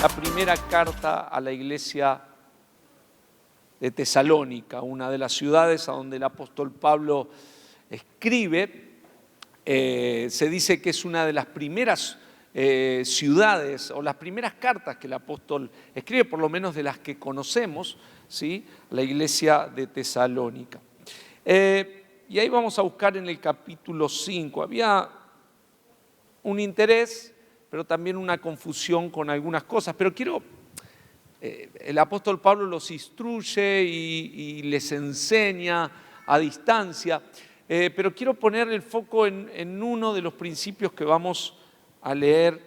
la primera carta a la iglesia de Tesalónica, una de las ciudades a donde el apóstol Pablo escribe. Se dice que es una de las primeras ciudades o las primeras cartas que el apóstol escribe, por lo menos de las que conocemos, ¿sí? La iglesia de Tesalónica. Y ahí vamos a buscar en el capítulo 5. Había un interés, pero también una confusión con algunas cosas. Pero el apóstol Pablo los instruye y les enseña a distancia. Pero quiero poner el foco en uno de los principios que vamos a leer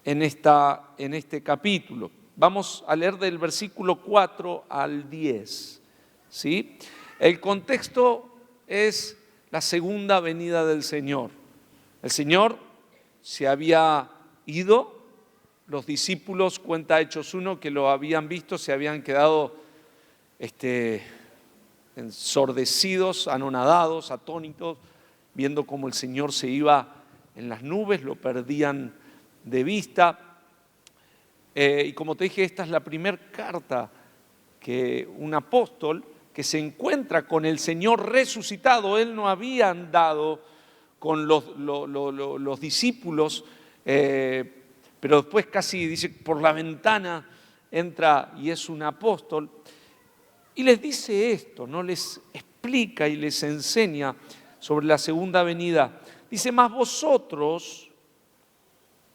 en este capítulo. Vamos a leer del versículo 4 al 10, ¿sí? El contexto es la segunda venida del Señor. El Señor se había ido, los discípulos, cuenta Hechos 1, que lo habían visto, se habían quedado ensordecidos, anonadados, atónitos, viendo cómo el Señor se iba en las nubes, lo perdían de vista. Y como te dije, esta es la primera carta que un apóstol que se encuentra con el Señor resucitado. Él no había andado con los discípulos, pero después casi dice por la ventana entra y es un apóstol. Y les dice esto, ¿no? Les explica y les enseña sobre la segunda venida. Dice: mas vosotros,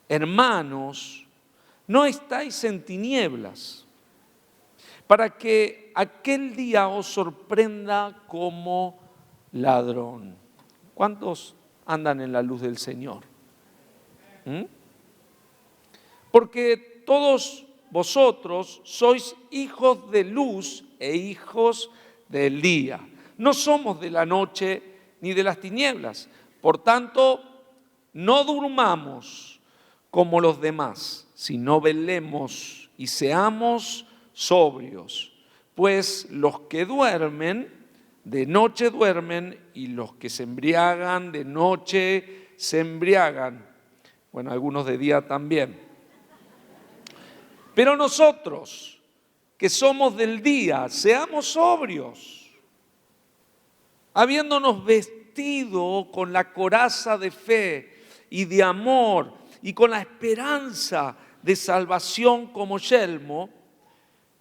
hermanos, no estáis en tinieblas, para que aquel día os sorprenda como ladrón. ¿Cuántos andan en la luz del Señor? Porque todos vosotros sois hijos de luz e hijos del día. No somos de la noche ni de las tinieblas. Por tanto, no durmamos como los demás, sino velemos y seamos sobrios. Pues los que duermen, de noche duermen, y los que se embriagan, de noche se embriagan. Bueno, algunos de día también. Pero nosotros, que somos del día, seamos sobrios, habiéndonos vestido con la coraza de fe y de amor y con la esperanza de salvación como yelmo,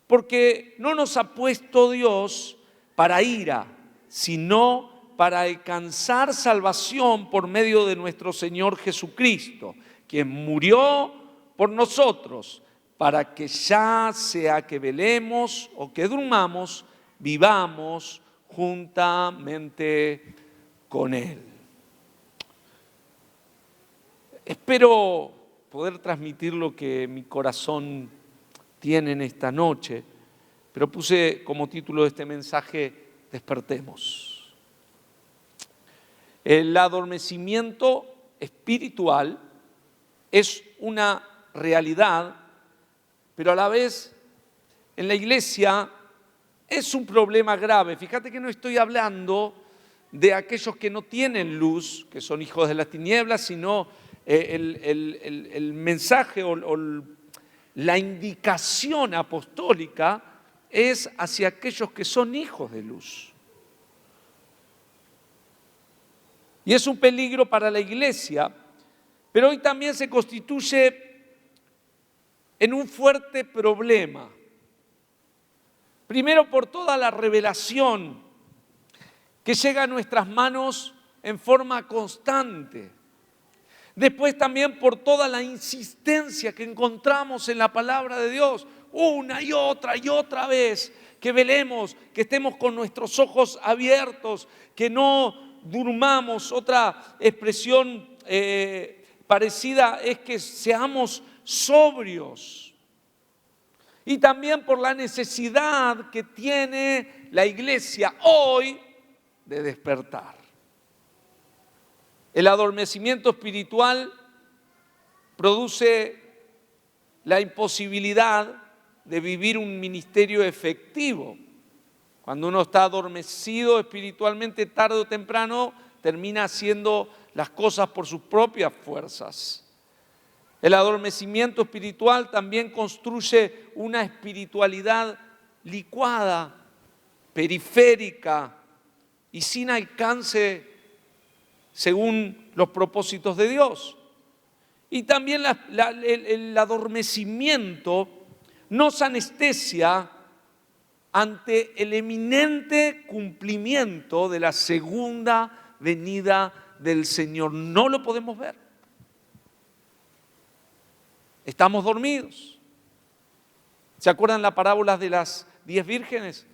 porque no nos ha puesto Dios para ira, sino para alcanzar salvación por medio de nuestro Señor Jesucristo, quien murió por nosotros, para que ya sea que velemos o que durmamos, vivamos juntamente con Él. Espero poder transmitir lo que mi corazón tiene en esta noche, pero puse como título de este mensaje: despertemos. El adormecimiento espiritual es una realidad, pero a la vez en la iglesia es un problema grave. Fíjate que no estoy hablando de aquellos que no tienen luz, que son hijos de las tinieblas, sino el mensaje o la indicación apostólica es hacia aquellos que son hijos de luz. Y es un peligro para la iglesia, pero hoy también se constituye en un fuerte problema. Primero, por toda la revelación que llega a nuestras manos en forma constante. Después también por toda la insistencia que encontramos en la palabra de Dios, una y otra vez, que velemos, que estemos con nuestros ojos abiertos, que no durmamos. Otra expresión parecida es que seamos sobrios. Y también por la necesidad que tiene la iglesia hoy de despertar. El adormecimiento espiritual produce la imposibilidad de vivir un ministerio efectivo. Cuando uno está adormecido espiritualmente, tarde o temprano termina haciendo las cosas por sus propias fuerzas. El adormecimiento espiritual también construye una espiritualidad licuada, periférica y sin alcance según los propósitos de Dios. Y también el adormecimiento nos anestesia ante el eminente cumplimiento de la segunda venida del Señor. No lo podemos ver. Estamos dormidos. ¿Se acuerdan la parábola de las 10 vírgenes?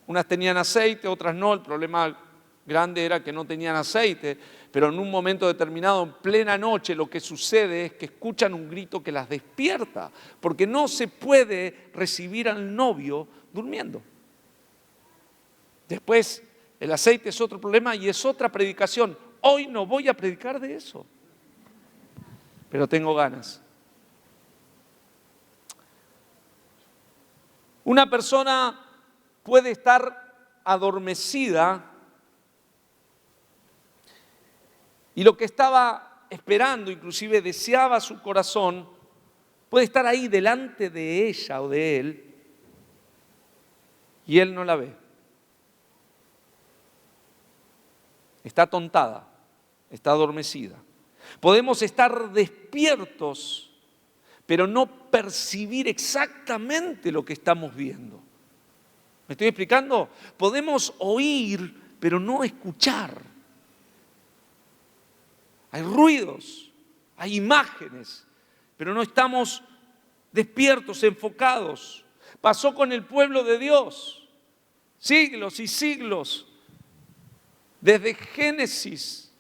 Unas tenían aceite, otras no. El problema grande era que no tenían aceite, pero en un momento determinado, en plena noche, lo que sucede es que escuchan un grito que las despierta, porque no se puede recibir al novio durmiendo. Después, el aceite es otro problema y es otra predicación. Hoy no voy a predicar de eso, pero tengo ganas. Una persona puede estar adormecida y lo que estaba esperando, inclusive deseaba su corazón, puede estar ahí delante de ella o de él y él no la ve. Está atontada, está adormecida. Podemos estar despiertos, pero no percibir exactamente lo que estamos viendo. ¿Me estoy explicando? Podemos oír, pero no escuchar. Hay ruidos, hay imágenes, pero no estamos despiertos, enfocados. Pasó con el pueblo de Dios, siglos y siglos. Desde Génesis,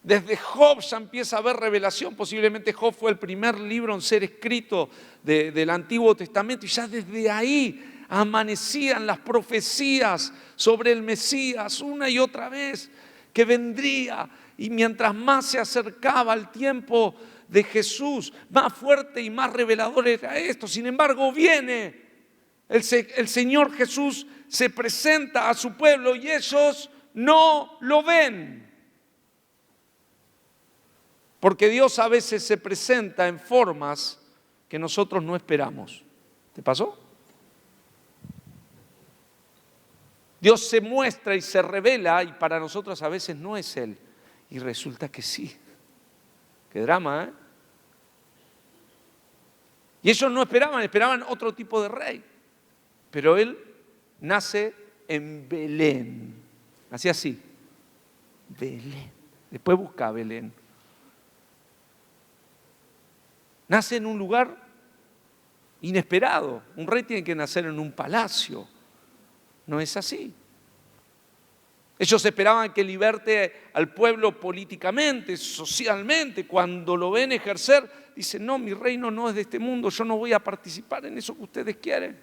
desde Job ya empieza a haber revelación. Posiblemente Job fue el primer libro en ser escrito del Antiguo Testamento y ya desde ahí amanecían las profecías sobre el Mesías una y otra vez que vendría. Y mientras más se acercaba al tiempo de Jesús, más fuerte y más revelador era esto. Sin embargo, viene el Señor Jesús, se presenta a su pueblo y ellos no lo ven. Porque Dios a veces se presenta en formas que nosotros no esperamos. ¿Te pasó? Dios se muestra y se revela y para nosotros a veces no es Él. Y resulta que sí. Qué drama, ¿eh? Y ellos no esperaban otro tipo de rey. Pero Él nace en Belén. Así así. Belén. Después busca Belén. Nace en un lugar inesperado. Un rey tiene que nacer en un palacio. No es así. Ellos esperaban que liberte al pueblo políticamente, socialmente. Cuando lo ven ejercer, dicen, no, mi reino no es de este mundo, yo no voy a participar en eso que ustedes quieren.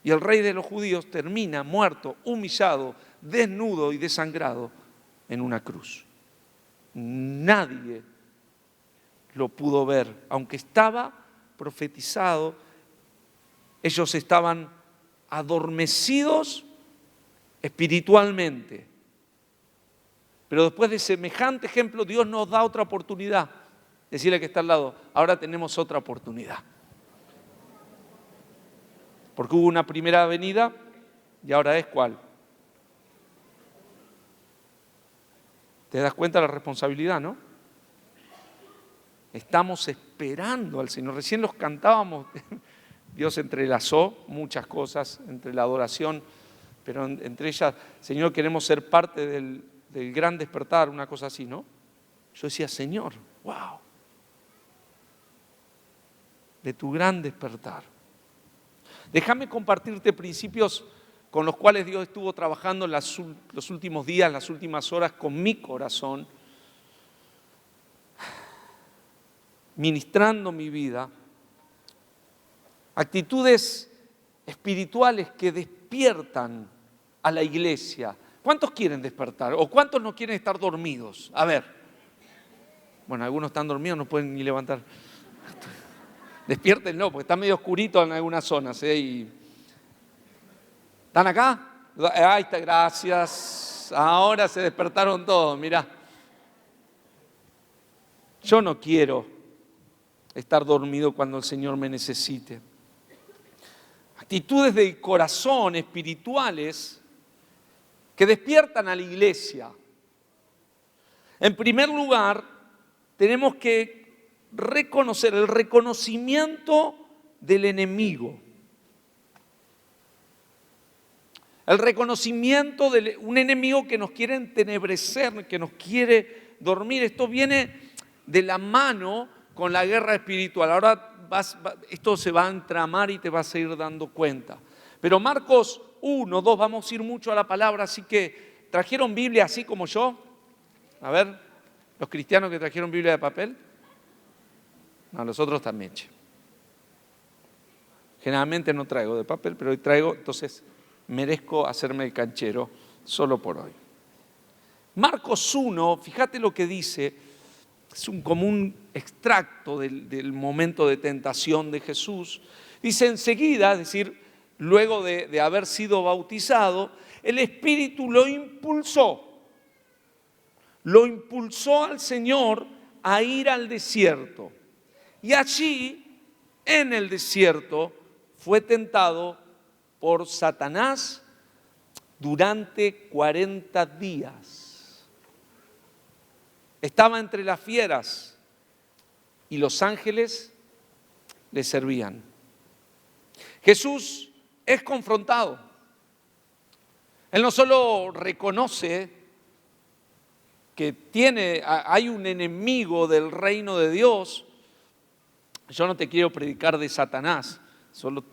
Y el rey de los judíos termina muerto, humillado, desnudo y desangrado en una cruz. Nadie lo pudo ver, aunque estaba profetizado. Ellos estaban adormecidos espiritualmente. Pero después de semejante ejemplo, Dios nos da otra oportunidad. Decirle que está al lado, ahora tenemos otra oportunidad. Porque hubo una primera venida y ahora es ¿cuál? ¿Te das cuenta de la responsabilidad, no? Estamos esperando al Señor. Recién los cantábamos. Dios entrelazó muchas cosas entre la adoración, pero entre ellas, Señor, queremos ser parte del gran despertar, una cosa así, ¿no? Yo decía, Señor, wow, de tu gran despertar. Déjame compartirte principios con los cuales Dios estuvo trabajando en los últimos días, las últimas horas con mi corazón, ministrando mi vida. Actitudes espirituales que despiertan a la iglesia. ¿Cuántos quieren despertar? ¿O cuántos no quieren estar dormidos? A ver. Bueno, algunos están dormidos, no pueden ni levantar. Despiértenlo, porque está medio oscurito en algunas zonas. ¿Están acá? Ahí está, gracias. Ahora se despertaron todos, mirá. Yo no quiero estar dormido cuando el Señor me necesite. Actitudes del corazón espirituales que despiertan a la iglesia. En primer lugar, tenemos que reconocer el reconocimiento del enemigo. El reconocimiento de un enemigo que nos quiere entenebrecer, que nos quiere dormir. Esto viene de la mano con la guerra espiritual. Ahora esto se va a entramar y te vas a ir dando cuenta. Pero Marcos 1, 2, vamos a ir mucho a la palabra, así que ¿trajeron Biblia así como yo? A ver, los cristianos que trajeron Biblia de papel. No, los otros también. Generalmente no traigo de papel, pero hoy traigo, entonces merezco hacerme el canchero solo por hoy. Marcos 1, fíjate lo que dice, es como un extracto del momento de tentación de Jesús. Dice enseguida, es decir, luego de haber sido bautizado, el Espíritu lo impulsó al Señor a ir al desierto. Y allí, en el desierto, fue tentado por Satanás durante 40 días. Estaba entre las fieras y los ángeles le servían. Jesús es confrontado. Él no solo reconoce que hay un enemigo del reino de Dios. Yo no te quiero predicar de Satanás, solo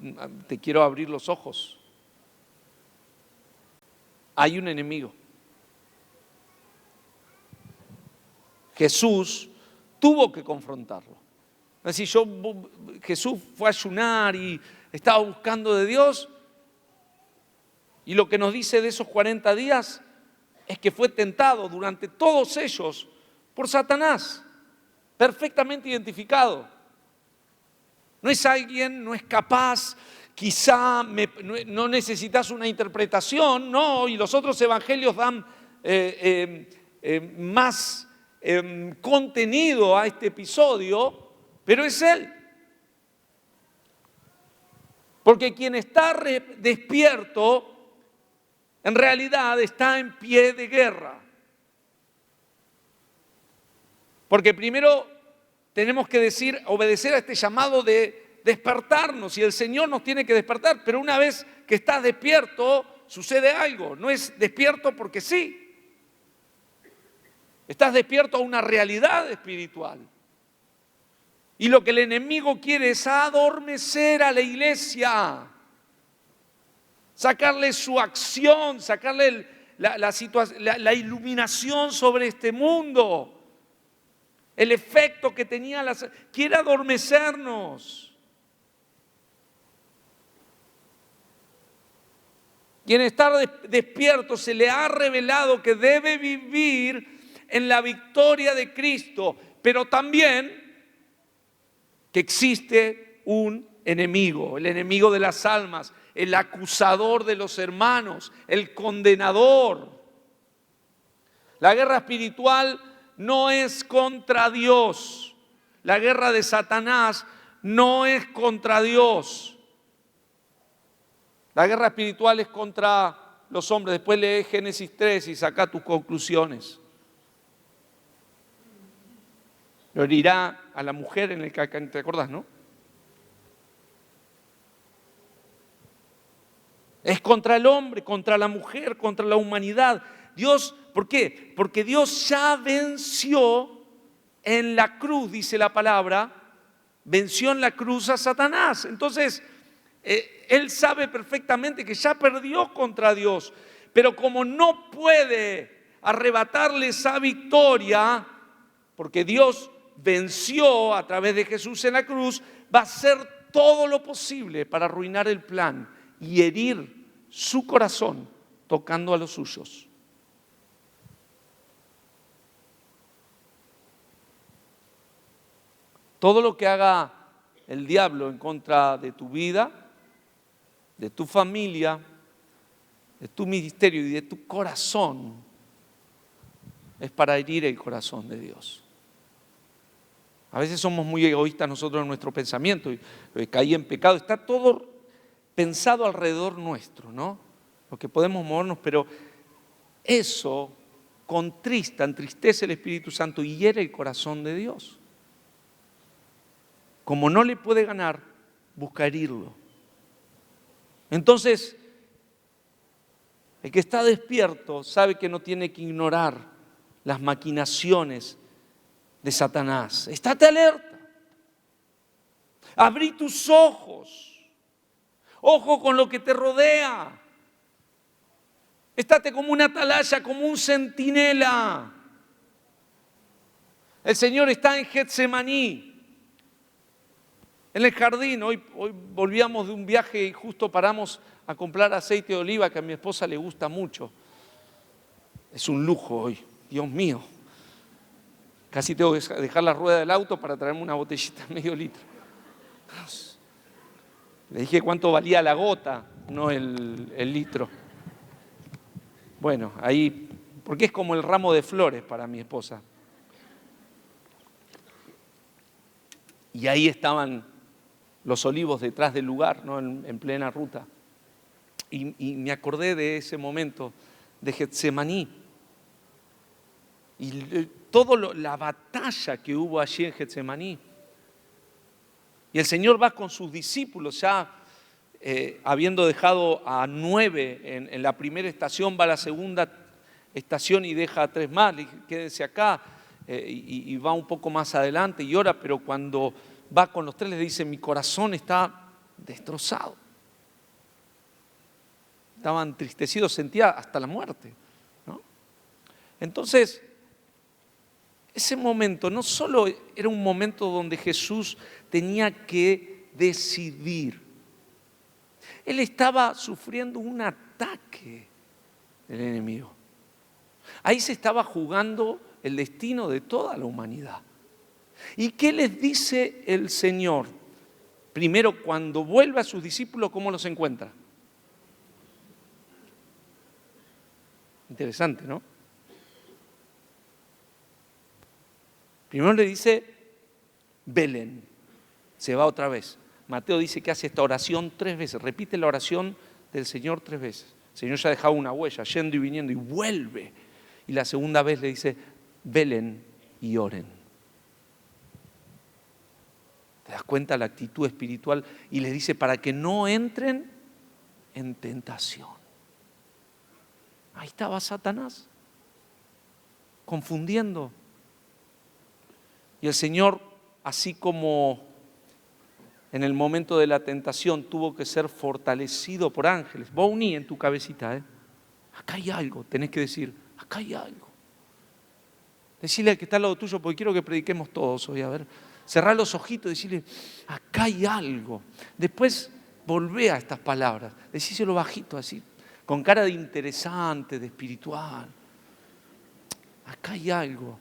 te quiero abrir los ojos. Hay un enemigo. Jesús tuvo que confrontarlo. Es decir, Jesús fue a ayunar y estaba buscando de Dios, y lo que nos dice de esos 40 días es que fue tentado durante todos ellos por Satanás, perfectamente identificado. No es alguien, no es capaz, quizá no necesitas una interpretación, no, y los otros evangelios dan más contenido a este episodio, pero es él. Porque quien está despierto, en realidad está en pie de guerra. Porque primero tenemos que obedecer a este llamado de despertarnos, y el Señor nos tiene que despertar, pero una vez que estás despierto, sucede algo. No es despierto porque sí. Estás despierto a una realidad espiritual. Y lo que el enemigo quiere es adormecer a la iglesia, sacarle su acción, sacarle la iluminación sobre este mundo, el efecto que tenía, quiere adormecernos. Y en estar despierto se le ha revelado que debe vivir en la victoria de Cristo, pero también que existe un enemigo, el enemigo de las almas, el acusador de los hermanos, el condenador. La guerra espiritual no es contra Dios. La guerra de Satanás no es contra Dios. La guerra espiritual es contra los hombres. Después lee Génesis 3 y saca tus conclusiones. Lo herirá a la mujer en el Cacán, ¿te acordás, no? Es contra el hombre, contra la mujer, contra la humanidad. Dios, ¿por qué? Porque Dios ya venció en la cruz, dice la palabra, venció en la cruz a Satanás. Entonces, Él sabe perfectamente que ya perdió contra Dios, pero como no puede arrebatarle esa victoria, porque Dios venció a través de Jesús en la cruz, va a hacer todo lo posible para arruinar el plan y herir su corazón tocando a los suyos. Todo lo que haga el diablo en contra de tu vida, de tu familia, de tu ministerio y de tu corazón, es para herir el corazón de Dios. A veces somos muy egoístas nosotros en nuestro pensamiento. Caí en pecado. Está todo pensado alrededor nuestro, ¿no? Lo que podemos movernos, pero eso contrista, entristece el Espíritu Santo y hiere el corazón de Dios. Como no le puede ganar, busca herirlo. Entonces, el que está despierto sabe que no tiene que ignorar las maquinaciones de Satanás. Estate alerta. Abrí tus ojos. Ojo con lo que te rodea. Estate como una atalaya, como un centinela. El Señor está en Getsemaní, en el jardín. Hoy volvíamos de un viaje y justo paramos a comprar aceite de oliva que a mi esposa le gusta mucho. Es un lujo hoy, Dios mío. Casi tengo que dejar la rueda del auto para traerme una botellita de medio litro. Le dije cuánto valía la gota, no el litro. Bueno, ahí, porque es como el ramo de flores para mi esposa. Y ahí estaban los olivos detrás del lugar, ¿no? En plena ruta. Y me acordé de ese momento de Getsemaní. Y toda la batalla que hubo allí en Getsemaní. Y el Señor va con sus discípulos, ya habiendo dejado a 9 en la primera estación, va a la segunda estación y deja a 3 más. Le dije, quédense acá, y va un poco más adelante y ora, pero cuando va con los 3 les dice, mi corazón está destrozado. Estaba entristecido, sentía hasta la muerte, ¿no? Entonces, ese momento no solo era un momento donde Jesús tenía que decidir. Él estaba sufriendo un ataque del enemigo. Ahí se estaba jugando el destino de toda la humanidad. ¿Y qué les dice el Señor? Primero, cuando vuelve a sus discípulos, ¿cómo los encuentra? Interesante, ¿no? Primero le dice, velen, se va otra vez. Mateo dice que hace esta oración 3 veces, repite la oración del Señor 3 veces. El Señor ya ha dejado una huella, yendo y viniendo, y vuelve. Y la segunda vez le dice, velen y oren. ¿Te das cuenta la actitud espiritual? Y les dice, para que no entren en tentación. Ahí estaba Satanás, confundiendo. Y el Señor, así como en el momento de la tentación tuvo que ser fortalecido por ángeles. Vos uní en tu cabecita, acá hay algo, tenés que decir, acá hay algo. Decirle al que está al lado tuyo, porque quiero que prediquemos todos hoy, a ver. Cerrá los ojitos y decirle, acá hay algo. Después volvé a estas palabras, decíselo bajito así, con cara de interesante, de espiritual. Acá hay algo.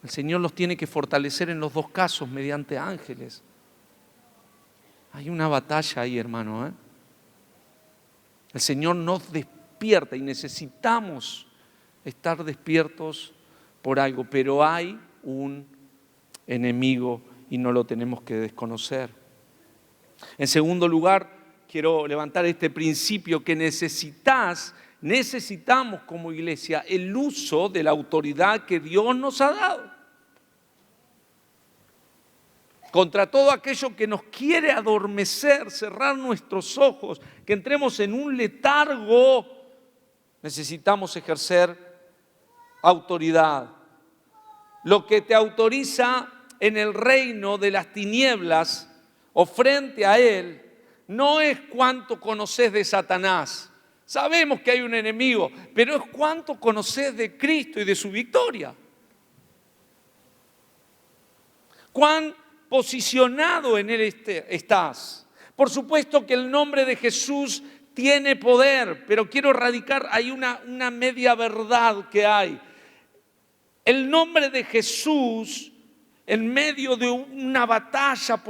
El Señor los tiene que fortalecer en los 2 casos mediante ángeles. Hay una batalla ahí, hermano. El Señor nos despierta y necesitamos estar despiertos por algo, pero hay un enemigo y no lo tenemos que desconocer. En segundo lugar, quiero levantar este principio que necesitamos como iglesia el uso de la autoridad que Dios nos ha dado. Contra todo aquello que nos quiere adormecer, cerrar nuestros ojos, que entremos en un letargo, necesitamos ejercer autoridad. Lo que te autoriza en el reino de las tinieblas o frente a él, no es cuánto conoces de Satanás. Sabemos que hay un enemigo, pero es cuánto conoces de Cristo y de su victoria. Cuán posicionado en él estás. Por supuesto que el nombre de Jesús tiene poder, pero quiero radicar, hay una media verdad que hay. El nombre de Jesús, en medio de una batalla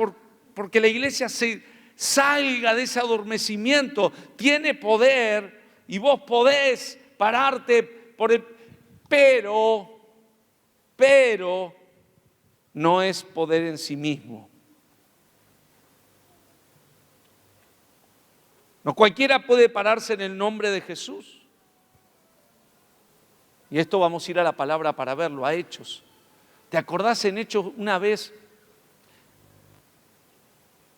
porque la iglesia se salga de ese adormecimiento, tiene poder y vos podés pararte por el... Pero no es poder en sí mismo. No cualquiera puede pararse en el nombre de Jesús. Y esto vamos a ir a la palabra para verlo, a Hechos. ¿Te acordás en Hechos una vez?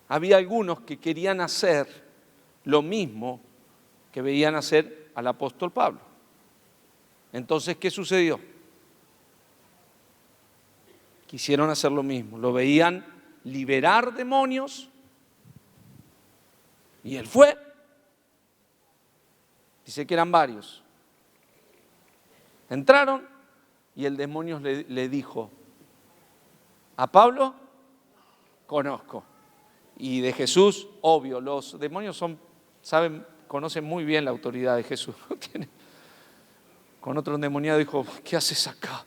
Había algunos que querían hacer lo mismo que veían hacer al apóstol Pablo. Entonces, ¿qué sucedió? Quisieron hacer lo mismo. Lo veían liberar demonios y él fue. Dice que eran varios. Entraron y el demonio le dijo: a Pablo conozco. Y de Jesús, obvio, los demonios conocen muy bien la autoridad de Jesús. Con otro endemoniado dijo: ¿qué haces acá?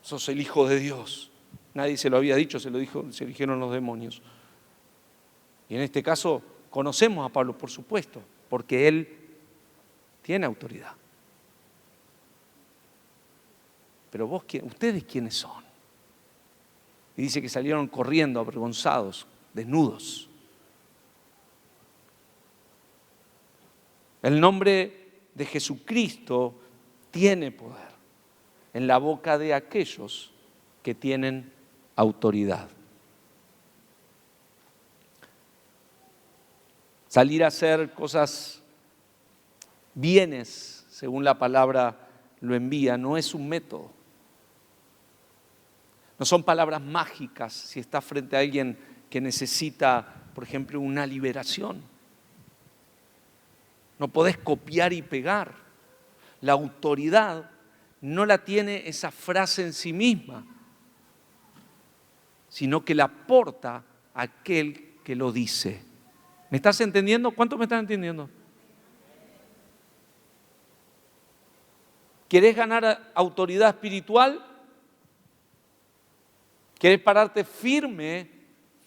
Sos el Hijo de Dios. Nadie se lo había dicho, se lo dijeron los demonios. Y en este caso conocemos a Pablo, por supuesto, porque él tiene autoridad. Pero ustedes, ¿quiénes son? Y dice que salieron corriendo, avergonzados, desnudos. El nombre de Jesucristo tiene poder en la boca de aquellos que tienen autoridad. Salir a hacer cosas, bienes, según la palabra lo envía, no es un método. No son palabras mágicas si estás frente a alguien que necesita, por ejemplo, una liberación. No podés copiar y pegar. La autoridad no la tiene esa frase en sí misma, sino que la aporta aquel que lo dice. ¿Me estás entendiendo? ¿Cuántos me están entendiendo? ¿Querés ganar autoridad espiritual? ¿Querés pararte firme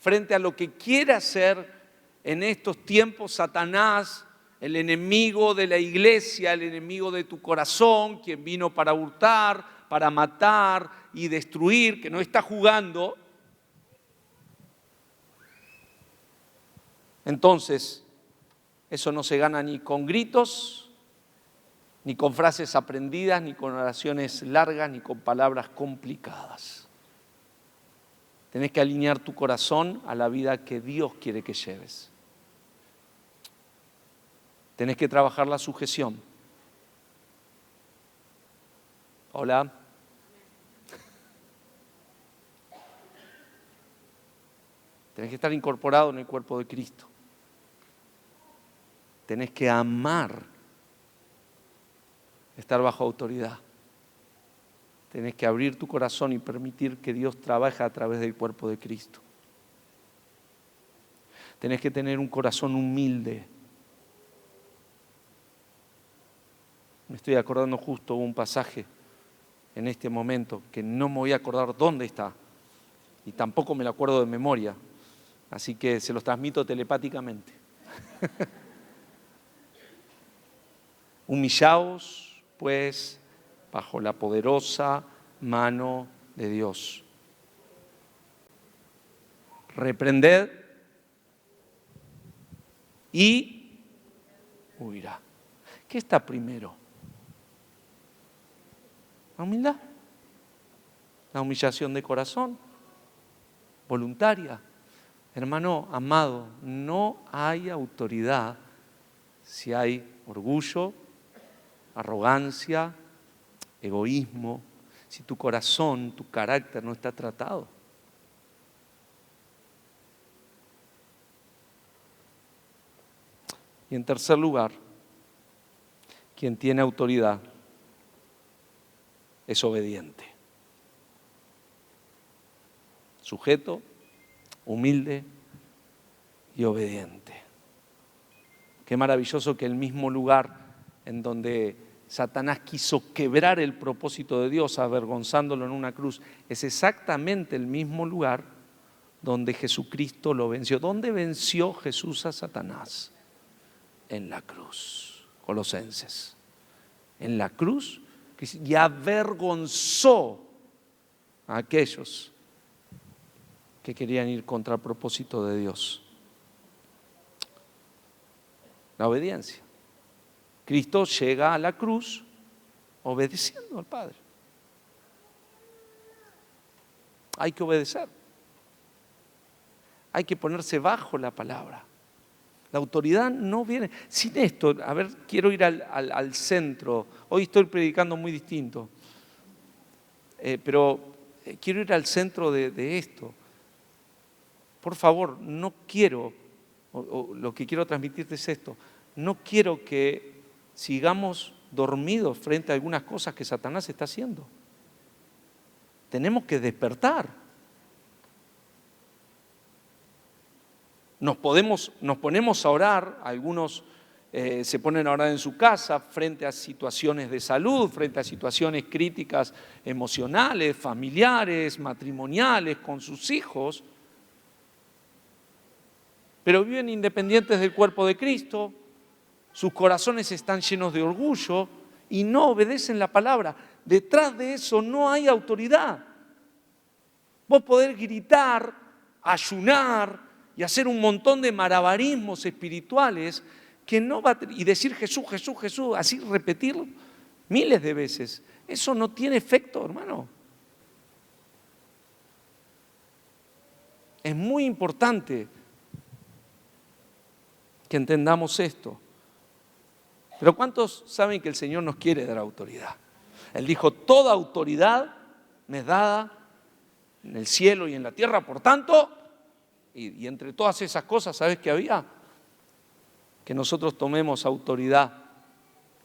frente a lo que quiere hacer en estos tiempos Satanás, el enemigo de la iglesia, el enemigo de tu corazón, quien vino para hurtar, para matar y destruir, que no está jugando? Entonces, eso no se gana ni con gritos, ni con frases aprendidas, ni con oraciones largas, ni con palabras complicadas. Tenés que alinear tu corazón a la vida que Dios quiere que lleves. Tenés que trabajar la sujeción. Hola. Tenés que estar incorporado en el cuerpo de Cristo. Tenés que amar estar bajo autoridad. Tenés que abrir tu corazón y permitir que Dios trabaje a través del cuerpo de Cristo. Tenés que tener un corazón humilde. Me estoy acordando justo un pasaje en este momento que no me voy a acordar dónde está y tampoco me lo acuerdo de memoria, así que se los transmito telepáticamente. Humillaos, pues, bajo la poderosa mano de Dios. Reprended y huirá. ¿Qué está primero? La humildad, la humillación de corazón, voluntaria. Hermano amado, no hay autoridad si hay orgullo, arrogancia, egoísmo, si tu corazón, tu carácter no está tratado. Y en tercer lugar, quien tiene autoridad es obediente. Sujeto, humilde y obediente. Qué maravilloso que el mismo lugar en donde Satanás quiso quebrar el propósito de Dios, avergonzándolo en una cruz, es exactamente el mismo lugar donde Jesucristo lo venció. ¿Dónde venció Jesús a Satanás? En la cruz. Colosenses. En la cruz, y avergonzó a aquellos que querían ir contra el propósito de Dios. La obediencia. Cristo llega a la cruz obedeciendo al Padre. Hay que obedecer. Hay que ponerse bajo la palabra. La autoridad no viene. Sin esto, a ver, quiero ir al centro. Hoy estoy predicando muy distinto. Pero quiero ir al centro de esto. Por favor, no quiero, o lo que quiero transmitirte es esto, no quiero que sigamos dormidos frente a algunas cosas que Satanás está haciendo. Tenemos que despertar. Nos ponemos a orar, algunos se ponen a orar en su casa frente a situaciones de salud, frente a situaciones críticas emocionales, familiares, matrimoniales, con sus hijos, pero viven independientes del cuerpo de Cristo, sus corazones están llenos de orgullo y no obedecen la palabra. Detrás de eso no hay autoridad. Vos podés gritar, ayunar y hacer un montón de malabarismos espirituales que no va y decir Jesús, Jesús, Jesús, así repetirlo miles de veces. Eso no tiene efecto, hermano. Es muy importante que entendamos esto. Pero ¿cuántos saben que el Señor nos quiere dar autoridad? Él dijo, toda autoridad me es dada en el cielo y en la tierra, por tanto, y entre todas esas cosas, ¿sabes qué había? Que nosotros tomemos autoridad.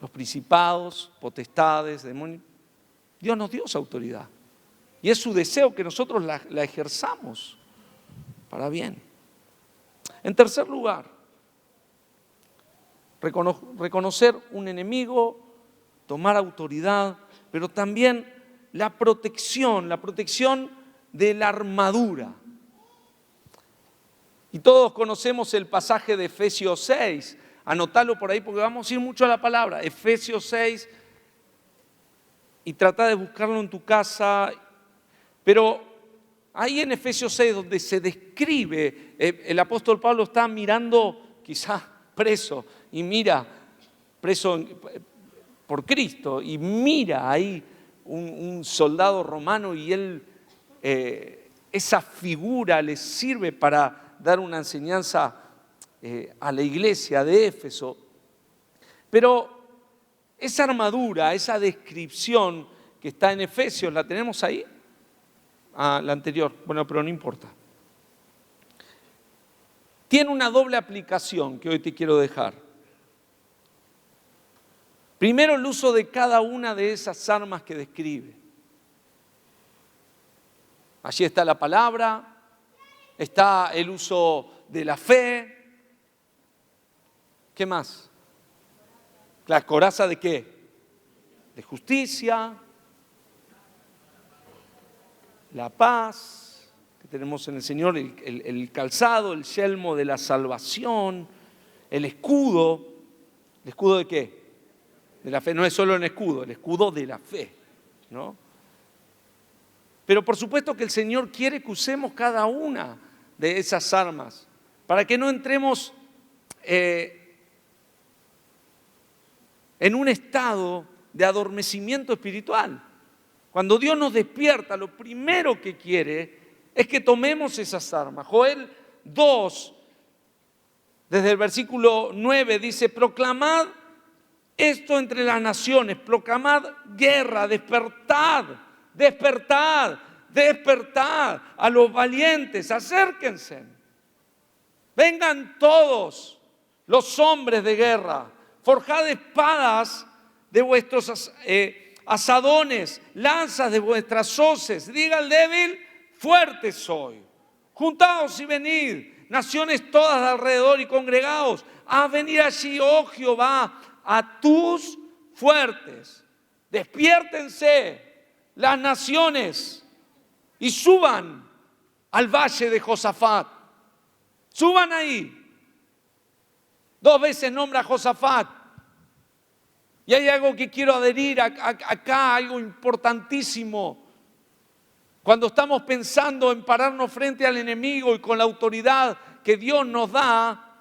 Los principados, potestades, demonios. Dios nos dio esa autoridad. Y es su deseo que nosotros la ejerzamos para bien. En tercer lugar, reconocer un enemigo, tomar autoridad, pero también la protección de la armadura. Y todos conocemos el pasaje de Efesios 6, anotalo por ahí porque vamos a ir mucho a la palabra, Efesios 6, y trata de buscarlo en tu casa, pero ahí en Efesios 6 donde se describe, el apóstol Pablo está mirando quizás preso, y mira, preso por Cristo, y mira ahí un soldado romano y él, esa figura le sirve para dar una enseñanza a la iglesia de Éfeso. Pero esa armadura, esa descripción que está en Efesios, ¿la tenemos ahí? Ah, la anterior, bueno, pero no importa. Tiene una doble aplicación que hoy te quiero dejar. Primero, el uso de cada una de esas armas que describe. Allí está la palabra, está el uso de la fe. ¿Qué más? ¿La coraza de qué? De justicia, la paz que tenemos en el Señor, el calzado, el yelmo de la salvación, el escudo. ¿El escudo de qué? De la fe. No es solo el escudo de la fe, ¿no? Pero por supuesto que el Señor quiere que usemos cada una de esas armas para que no entremos en un estado de adormecimiento espiritual. Cuando Dios nos despierta, lo primero que quiere es que tomemos esas armas. Joel 2, desde el versículo 9, dice: proclamad esto entre las naciones, proclamad guerra, despertad, despertad, despertad a los valientes, acérquense. Vengan todos los hombres de guerra, forjad espadas de vuestros asadones, lanzas de vuestras hoces. Diga al débil, fuerte soy. Juntaos y venid, naciones todas de alrededor, y congregaos a venir allí, oh Jehová, a tus fuertes. Despiértense las naciones y suban al valle de Josafat. Suban ahí. 2 veces nombra a Josafat. Y hay algo que quiero adherir acá, algo importantísimo. Cuando estamos pensando en pararnos frente al enemigo y con la autoridad que Dios nos da,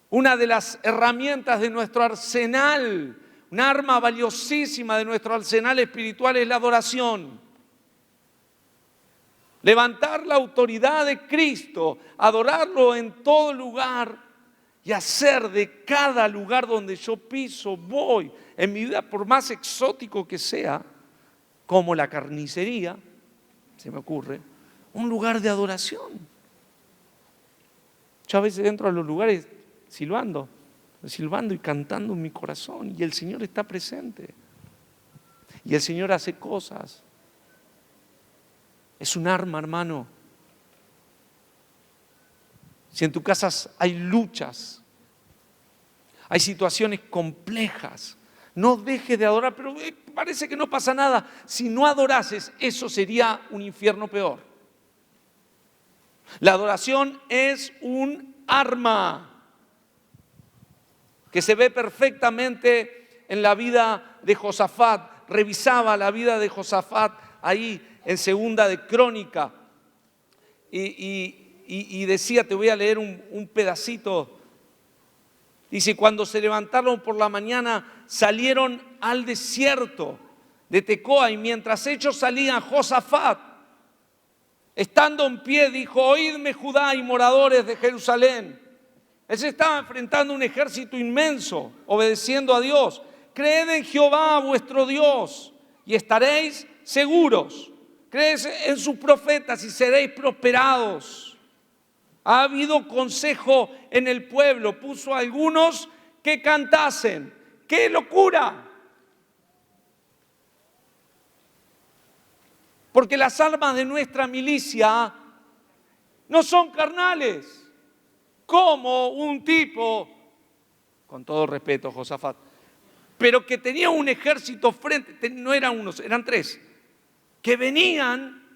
una de las herramientas de nuestro arsenal, una arma valiosísima de nuestro arsenal espiritual es la adoración. Levantar la autoridad de Cristo, adorarlo en todo lugar y hacer de cada lugar donde yo piso, voy, en mi vida, por más exótico que sea, como la carnicería, se me ocurre, un lugar de adoración. Yo a veces entro a los lugares silbando y cantando en mi corazón, y el Señor está presente. Y el Señor hace cosas. Es un arma, hermano. Si en tu casa hay luchas, hay situaciones complejas, no dejes de adorar, pero parece que no pasa nada. Si no adorases, eso sería un infierno peor. La adoración es un arma que se ve perfectamente en la vida de Josafat. Revisaba la vida de Josafat ahí en Segunda de Crónica y decía, te voy a leer un pedacito. Dice, cuando se levantaron por la mañana, salieron al desierto de Tecoa, y mientras ellos salían, Josafat, estando en pie, dijo, oídme Judá y moradores de Jerusalén. Él se estaba enfrentando a un ejército inmenso, obedeciendo a Dios. Creed en Jehová vuestro Dios y estaréis seguros. Creed en sus profetas y seréis prosperados. Ha habido consejo en el pueblo, puso a algunos que cantasen. ¡Qué locura! Porque las armas de nuestra milicia no son carnales. Como un tipo, con todo respeto, Josafat, pero que tenía un ejército frente, no eran unos, eran tres, que venían,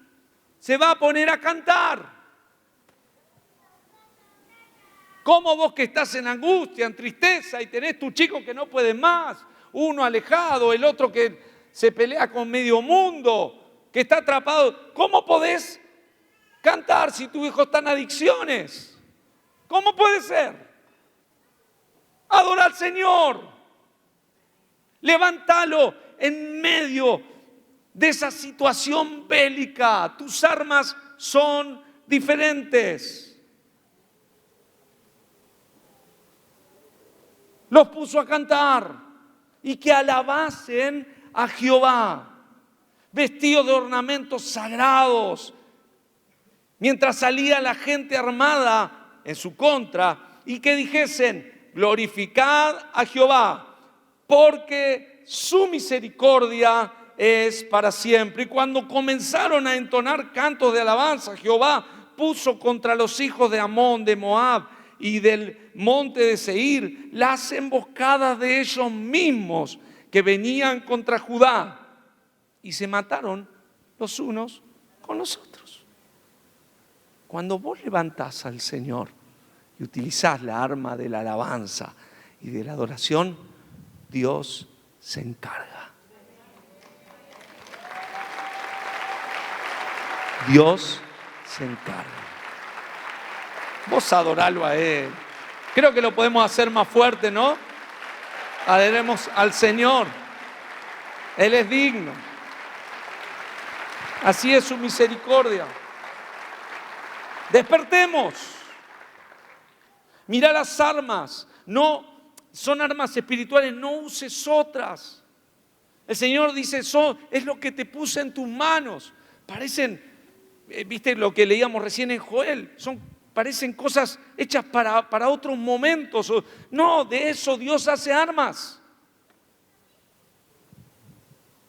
se va a poner a cantar. ¿Cómo vos que estás en angustia, en tristeza y tenés tu chico que no puede más, uno alejado, el otro que se pelea con medio mundo, que está atrapado, cómo podés cantar si tu hijo está en adicciones? ¿Cómo puede ser? Adora al Señor. Levántalo en medio de esa situación bélica. Tus armas son diferentes. Los puso a cantar y que alabasen a Jehová, vestidos de ornamentos sagrados, mientras salía la gente armada en su contra, y que dijesen, glorificad a Jehová, porque su misericordia es para siempre. Y cuando comenzaron a entonar cantos de alabanza, Jehová puso contra los hijos de Amón, de Moab y del monte de Seir las emboscadas de ellos mismos que venían contra Judá, y se mataron los unos con los otros. Cuando vos levantás al Señor y utilizás la arma de la alabanza y de la adoración, Dios se encarga. Dios se encarga. Vos adoralo a Él. Creo que lo podemos hacer más fuerte, ¿no? Adoremos al Señor. Él es digno. Así es su misericordia. Despertemos. Mira las armas. No, son armas espirituales, no uses otras. El Señor dice, es lo que te puse en tus manos. Parecen, viste lo que leíamos recién en Joel, parecen cosas hechas para otros momentos. No, de eso Dios hace armas.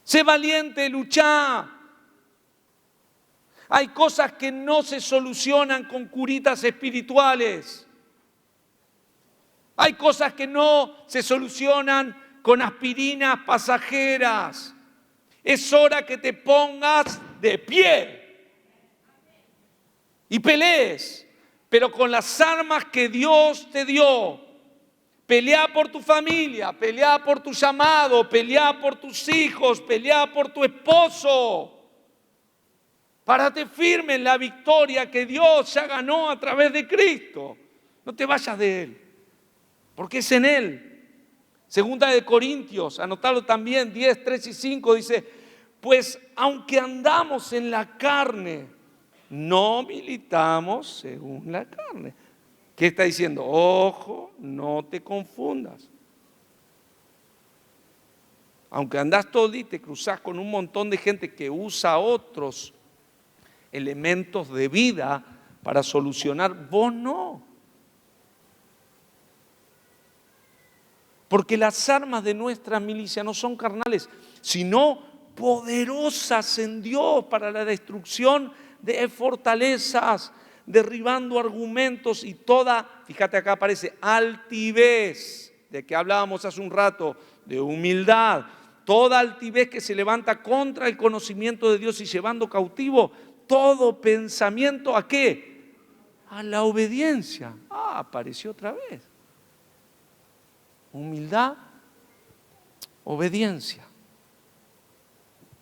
Sé valiente, luchá. Hay cosas que no se solucionan con curitas espirituales. Hay cosas que no se solucionan con aspirinas pasajeras. Es hora que te pongas de pie y pelees, pero con las armas que Dios te dio. Pelea por tu familia, pelea por tu llamado, pelea por tus hijos, pelea por tu esposo. Párate firme en la victoria que Dios ya ganó a través de Cristo. No te vayas de Él, porque es en Él. Segunda de Corintios, anotalo también, 10, 3 y 5, dice: pues aunque andamos en la carne, no militamos según la carne. ¿Qué está diciendo? Ojo, no te confundas. Aunque andás todo el día y te cruzás con un montón de gente que usa otros elementos de vida para solucionar, vos no. Porque las armas de nuestra milicia no son carnales, sino poderosas en Dios para la destrucción de fortalezas, derribando argumentos y toda, fíjate acá aparece, altivez, de que hablábamos hace un rato, de humildad, toda altivez que se levanta contra el conocimiento de Dios y llevando cautivo todo pensamiento, ¿a qué? A la obediencia. Apareció otra vez. Humildad, obediencia.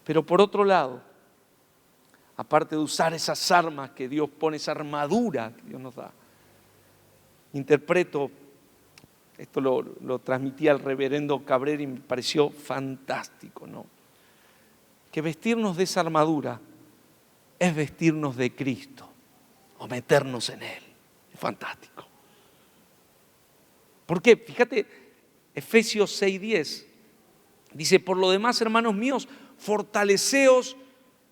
Pero por otro lado, aparte de usar esas armas que Dios pone, esa armadura que Dios nos da, interpreto, esto lo transmitía el reverendo Cabrera y me pareció fantástico, ¿no? Que vestirnos de esa armadura es vestirnos de Cristo o meternos en Él. Es fantástico. ¿Por qué? Fíjate, Efesios 6:10 dice: por lo demás, hermanos míos, fortaleceos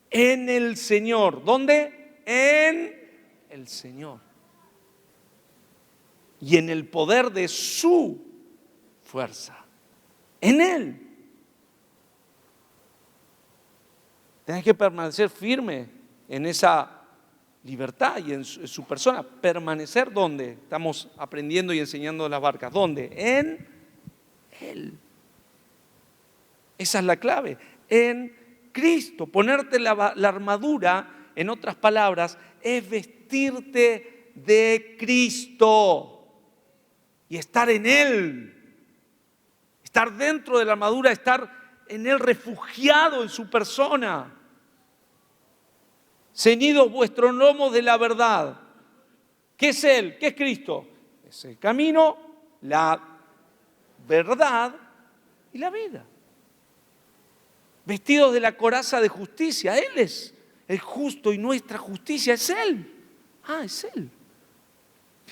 en el Señor. ¿Dónde? En el Señor. Y en el poder de su fuerza. En Él. Tienes que permanecer firme en esa libertad y en su persona. ¿Permanecer dónde? Estamos aprendiendo y enseñando las barcas. ¿Dónde? En Él. Esa es la clave. En Cristo. Ponerte la armadura, en otras palabras, es vestirte de Cristo y estar en Él. Estar dentro de la armadura, estar en Él, refugiado en su persona. Ceñidos vuestros lomos de la verdad. ¿Qué es Él? ¿Qué es Cristo? Es el camino, la verdad y la vida. Vestidos de la coraza de justicia. Él es el justo y nuestra justicia es Él. Es Él.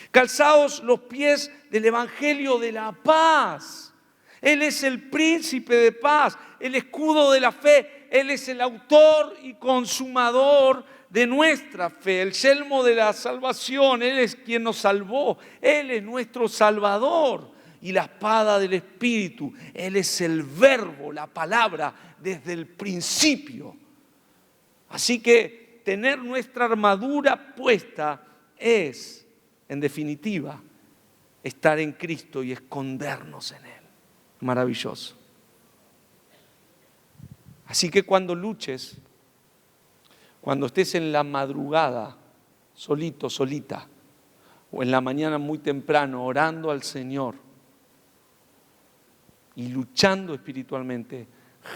Calzaos los pies del evangelio de la paz. Él es el príncipe de paz, el escudo de la fe. Él es el autor y consumador de nuestra fe, el yelmo de la salvación. Él es quien nos salvó. Él es nuestro Salvador. Y la espada del Espíritu. Él es el verbo, la palabra, desde el principio. Así que tener nuestra armadura puesta es, en definitiva, estar en Cristo y escondernos en Él. Maravilloso. Así que cuando luches, cuando estés en la madrugada, solito, solita, o en la mañana muy temprano, orando al Señor y luchando espiritualmente,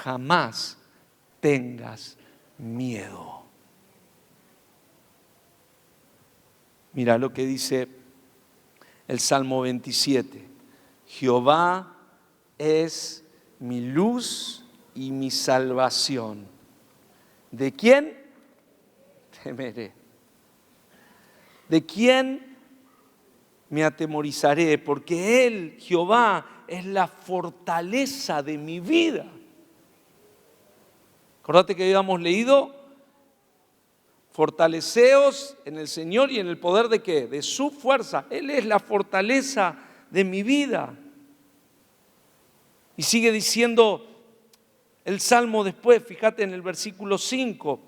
jamás tengas miedo. Mira lo que dice el Salmo 27. Jehová es mi luz y mi salvación. ¿De quién temeré? ¿De quién me atemorizaré? Porque Él, Jehová, es la fortaleza de mi vida. Acordate que habíamos leído: fortaleceos en el Señor y en el poder de ¿qué? De su fuerza. Él es la fortaleza de mi vida. Y sigue diciendo el Salmo después, fíjate en el versículo 5,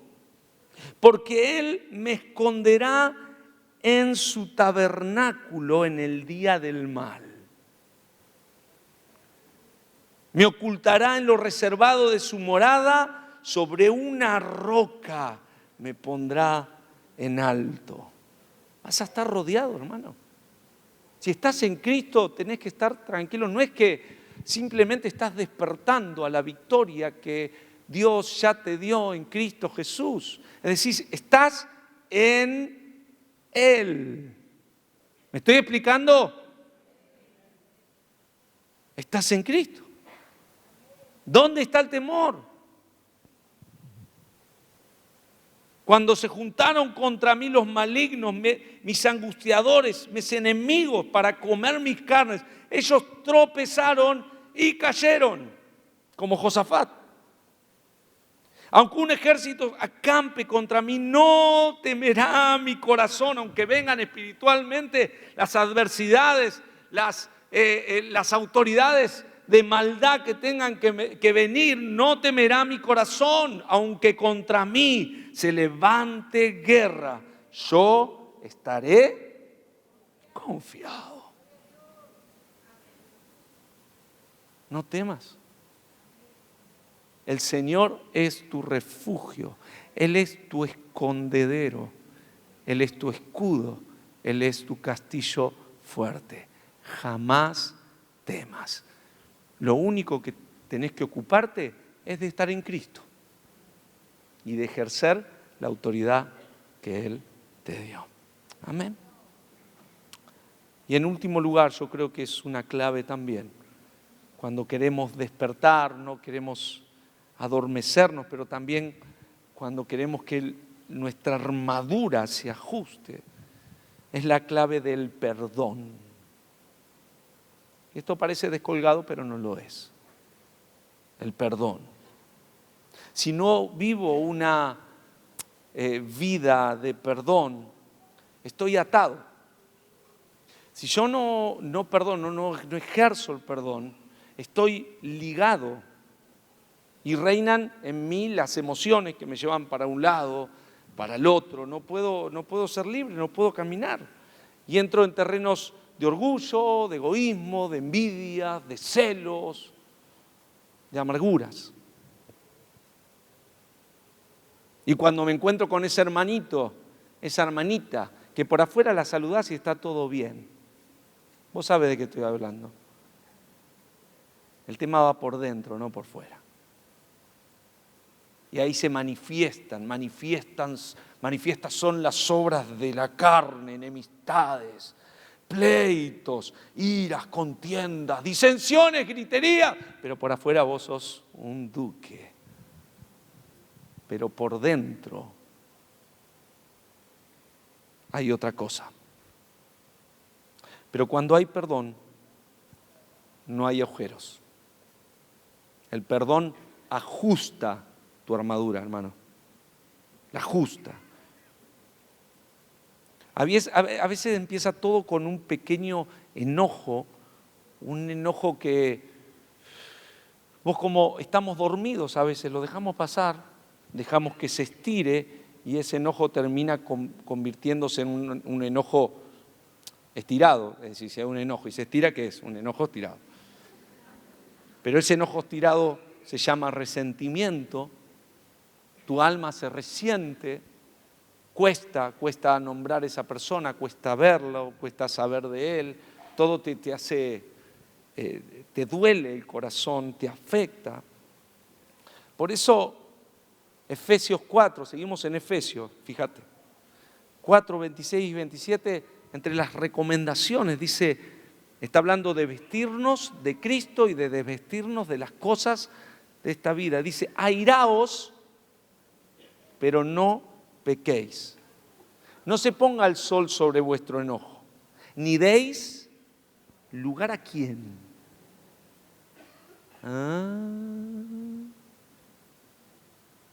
porque Él me esconderá en su tabernáculo en el día del mal. Me ocultará en lo reservado de su morada, sobre una roca me pondrá en alto. Vas a estar rodeado, hermano. Si estás en Cristo, tenés que estar tranquilo. No es que simplemente estás despertando a la victoria que Dios ya te dio en Cristo Jesús. Es decir, estás en Él. ¿Me estoy explicando? Estás en Cristo. ¿Dónde está el temor? Cuando se juntaron contra mí los malignos, mis angustiadores, mis enemigos para comer mis carnes, ellos tropezaron y cayeron, como Josafat. Aunque un ejército acampe contra mí, no temerá mi corazón, aunque vengan espiritualmente las adversidades, las autoridades de maldad que tengan que venir, no temerá mi corazón, aunque contra mí se levante guerra, yo estaré confiado. No temas. El Señor es tu refugio, Él es tu escondedero, Él es tu escudo, Él es tu castillo fuerte. Jamás temas. Lo único que tenés que ocuparte es de estar en Cristo y de ejercer la autoridad que Él te dio. Amén. Y en último lugar, yo creo que es una clave también. Cuando queremos despertar, no queremos adormecernos, pero también cuando queremos que nuestra armadura se ajuste, es la clave del perdón. Esto parece descolgado, pero no lo es. El perdón. Si no vivo una vida de perdón, estoy atado. Si yo no perdono, no ejerzo el perdón, estoy ligado. Y reinan en mí las emociones que me llevan para un lado, para el otro. No puedo ser libre, no puedo caminar. Y entro en terrenos de orgullo, de egoísmo, de envidia, de celos, de amarguras. Y cuando me encuentro con ese hermanito, esa hermanita, que por afuera la saludás y está todo bien. Vos sabés de qué estoy hablando. El tema va por dentro, no por fuera. Y ahí se manifiestas son las obras de la carne, enemistades, pleitos, iras, contiendas, disensiones, griterías. Pero por afuera vos sos un duque. Pero por dentro hay otra cosa. Pero cuando hay perdón, no hay agujeros. El perdón ajusta tu armadura, hermano. La ajusta. A veces empieza todo con un pequeño enojo, un enojo que vos, como estamos dormidos a veces, lo dejamos pasar, dejamos que se estire y ese enojo termina convirtiéndose en un enojo estirado. Es decir, si hay un enojo y se estira, ¿qué es? Un enojo estirado. Pero ese enojo estirado se llama resentimiento. Tu alma se resiente, cuesta nombrar a esa persona, cuesta verlo, cuesta saber de él, todo te hace, te duele el corazón, te afecta. Por eso, Efesios 4, seguimos en Efesios, fíjate, 4, 26 y 27, entre las recomendaciones dice, está hablando de vestirnos de Cristo y de desvestirnos de las cosas de esta vida. Dice, airaos, pero no pequéis. No se ponga el sol sobre vuestro enojo, ni deis lugar a quién.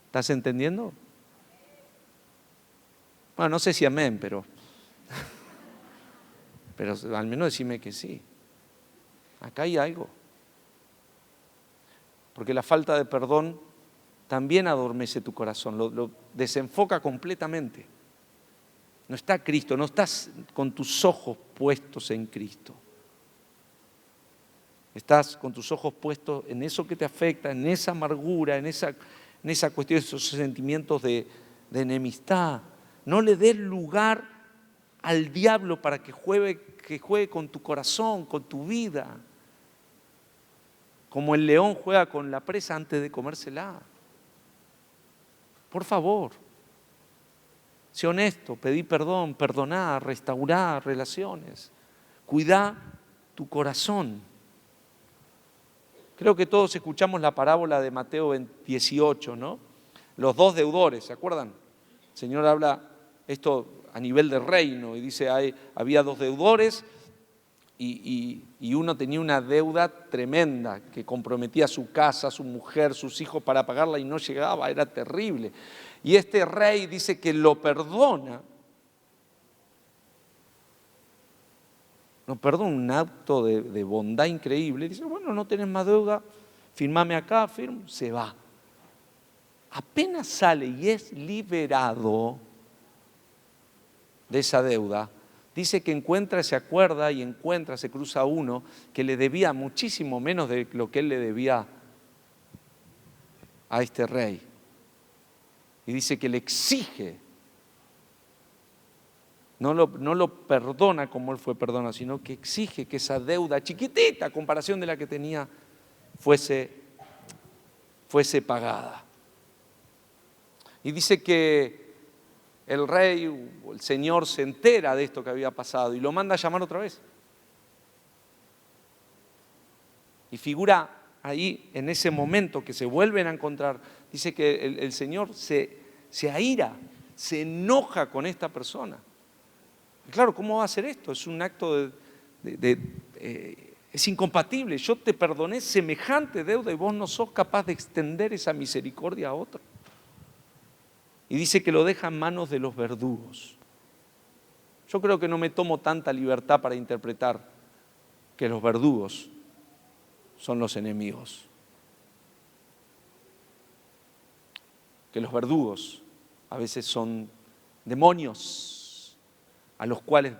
¿Estás entendiendo? Bueno, no sé si amén, pero al menos decime que sí. Acá hay algo. Porque la falta de perdón también adormece tu corazón, lo desenfoca completamente. No está Cristo, no estás con tus ojos puestos en Cristo. Estás con tus ojos puestos en eso que te afecta, en esa amargura, en esa cuestión, esos sentimientos de enemistad. No le des lugar al diablo para que juegue con tu corazón, con tu vida. Como el león juega con la presa antes de comérsela. Por favor, sé honesto, pedí perdón, perdoná, restaurar relaciones. Cuidá tu corazón. Creo que todos escuchamos la parábola de Mateo 18, ¿no? Los dos deudores, ¿se acuerdan? El Señor habla esto a nivel de reino y dice, había dos deudores y uno tenía una deuda tremenda que comprometía su casa, su mujer, sus hijos para pagarla y no llegaba, era terrible. Y este rey dice que lo perdona. No, perdón, un acto de bondad increíble. Dice, bueno, no tenés más deuda, firmame acá, firmo, se va. Apenas sale y es liberado de esa deuda, dice que se acuerda y se cruza uno que le debía muchísimo menos de lo que él le debía a este rey. Y dice que le exige. No lo perdona como él fue perdonado, sino que exige que esa deuda chiquitita a comparación de la que tenía fuese pagada. Y dice que el rey o el señor se entera de esto que había pasado y lo manda a llamar otra vez. Y figura ahí, en ese momento que se vuelven a encontrar, dice que el señor se aira, se enoja con esta persona. Y claro, ¿cómo va a hacer esto? Es un acto es incompatible. Yo te perdoné semejante deuda y vos no sos capaz de extender esa misericordia a otro. Y dice que lo deja en manos de los verdugos. Yo creo que no me tomo tanta libertad para interpretar que los verdugos son los enemigos. Que los verdugos a veces son demonios a los cuales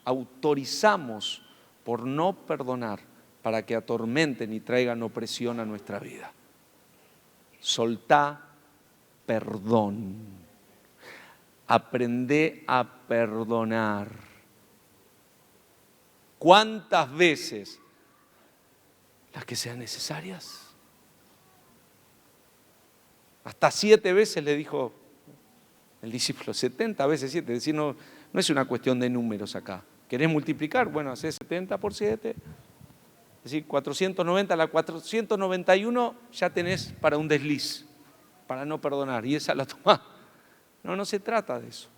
autorizamos por no perdonar para que atormenten y traigan opresión a nuestra vida. Soltá perdón. Aprende a perdonar. ¿Cuántas veces? Las que sean necesarias. Hasta 7 veces le dijo el discípulo, 70 veces 7. Es decir, no es una cuestión de números acá. ¿Querés multiplicar? Bueno, hacés 70 por 7. Es decir, 490, la 491 ya tenés para un desliz, para no perdonar, y esa la tomás. No se trata de eso.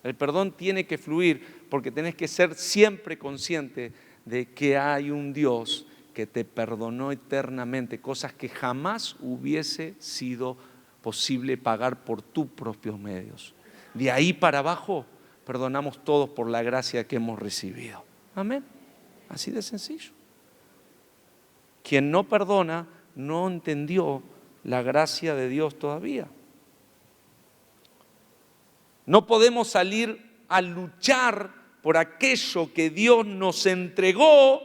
El perdón tiene que fluir porque tenés que ser siempre consciente de que hay un Dios que te perdonó eternamente, cosas que jamás hubiese sido posible pagar por tus propios medios. De ahí para abajo, perdonamos todos por la gracia que hemos recibido. Amén. Así de sencillo. Quien no perdona no entendió la gracia de Dios todavía. No podemos salir a luchar por aquello que Dios nos entregó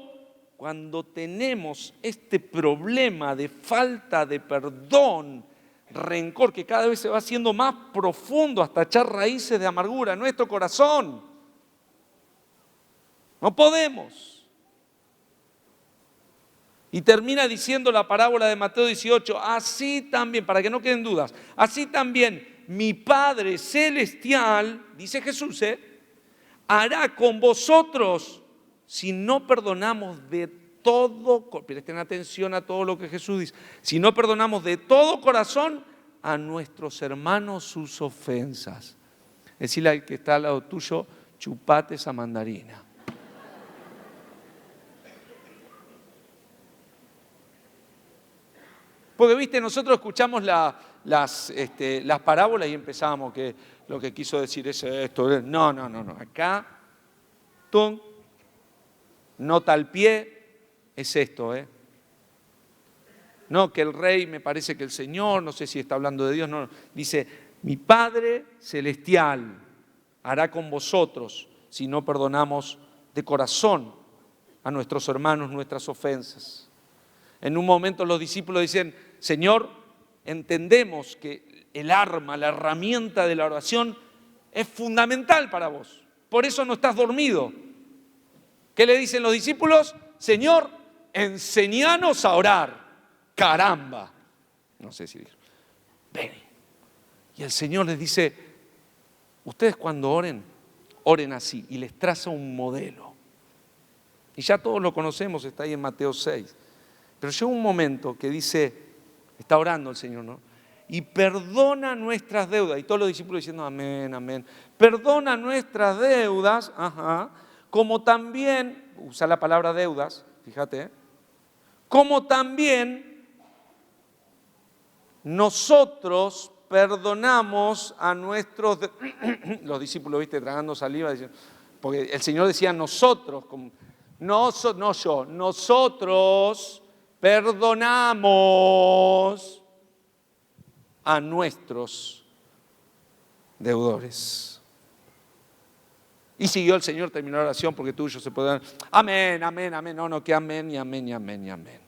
cuando tenemos este problema de falta de perdón, rencor, que cada vez se va haciendo más profundo hasta echar raíces de amargura en nuestro corazón. No podemos. Y termina diciendo la parábola de Mateo 18, así también, para que no queden dudas, así también mi Padre Celestial, dice Jesús, hará con vosotros si no perdonamos de todo, presten atención a todo lo que Jesús dice, si no perdonamos de todo corazón a nuestros hermanos sus ofensas. Decirle al que está al lado tuyo, chupate esa mandarina. Porque, viste, nosotros escuchamos las parábolas y empezamos que lo que quiso decir es esto. No. Acá, nota al pie, es esto. No, que el rey, me parece que el Señor, no sé si está hablando de Dios, no. Dice, mi Padre Celestial hará con vosotros si no perdonamos de corazón a nuestros hermanos nuestras ofensas. En un momento los discípulos dicen, Señor, entendemos que el arma, la herramienta de la oración es fundamental para vos. Por eso no estás dormido. ¿Qué le dicen los discípulos? Señor, enseñanos a orar. Caramba. No sé si dijo. Vení. Y el Señor les dice, ustedes cuando oren, oren así, y les traza un modelo. Y ya todos lo conocemos, está ahí en Mateo 6. Pero llega un momento que dice, está orando el Señor, ¿no? Y perdona nuestras deudas. Y todos los discípulos diciendo, amén, amén. Perdona nuestras deudas, como también, usa la palabra deudas, fíjate, como también nosotros perdonamos a nuestros... Los discípulos, viste, tragando saliva, porque el Señor decía nosotros, no yo, nosotros perdonamos a nuestros deudores. Y siguió el Señor, terminó la oración, porque tuyo se puede dar. Amén, amén, amén. No, que amén, y amén, y amén, y amén.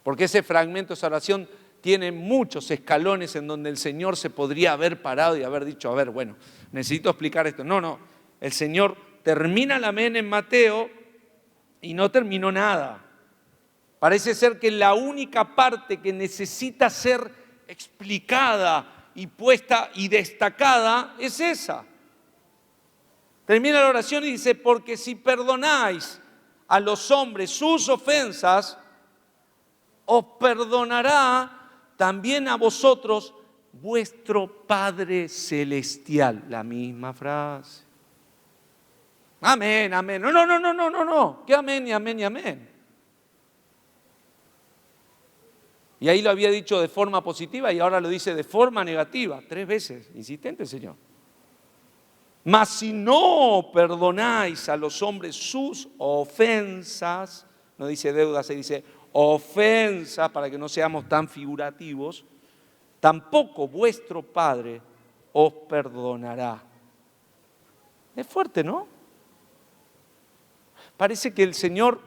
Porque ese fragmento, esa oración, tiene muchos escalones en donde el Señor se podría haber parado y haber dicho, a ver, bueno, necesito explicar esto. No, el Señor termina el amén en Mateo y no terminó nada. Parece ser que la única parte que necesita ser explicada y puesta y destacada es esa. Termina la oración y dice, porque si perdonáis a los hombres sus ofensas, os perdonará también a vosotros vuestro Padre Celestial. La misma frase. Amén, amén. No. ¿Qué amén y amén y amén? Y ahí lo había dicho de forma positiva y ahora lo dice de forma negativa. 3 veces, insistente el Señor. Mas si no perdonáis a los hombres sus ofensas, no dice deudas, se dice ofensas, para que no seamos tan figurativos, tampoco vuestro Padre os perdonará. Es fuerte, ¿no? Parece que el Señor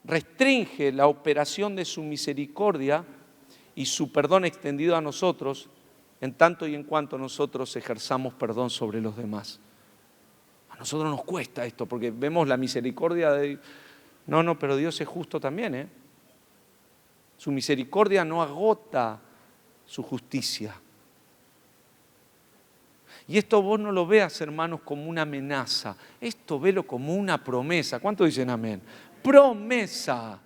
restringe la operación de su misericordia y su perdón extendido a nosotros en tanto y en cuanto nosotros ejerzamos perdón sobre los demás. A nosotros nos cuesta esto porque vemos la misericordia de... No, pero Dios es justo también, ¿eh? Su misericordia no agota su justicia. Y esto vos no lo veas, hermanos, como una amenaza. Esto velo como una promesa. ¿Cuántos dicen amén? Promesa.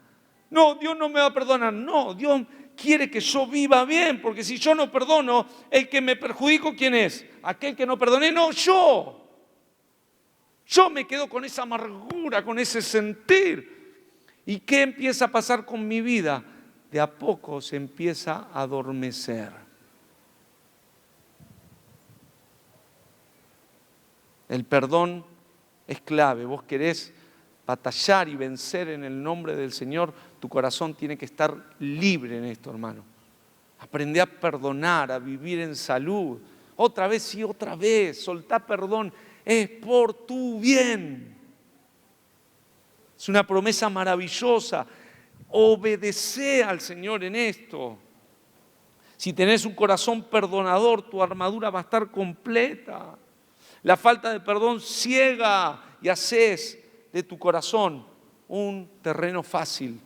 No, Dios no me va a perdonar. No, Dios quiere que yo viva bien, porque si yo no perdono, el que me perjudico, ¿quién es? Aquel que no perdoné, no, yo. Yo me quedo con esa amargura, con ese sentir. ¿Y qué empieza a pasar con mi vida? De a poco se empieza a adormecer. El perdón es clave. Vos querés batallar y vencer en el nombre del Señor, tu corazón tiene que estar libre en esto, hermano. Aprende a perdonar, a vivir en salud. Otra vez y otra vez, soltá perdón. Es por tu bien. Es una promesa maravillosa. Obedecé al Señor en esto. Si tenés un corazón perdonador, tu armadura va a estar completa. La falta de perdón ciega y haces de tu corazón un terreno fácil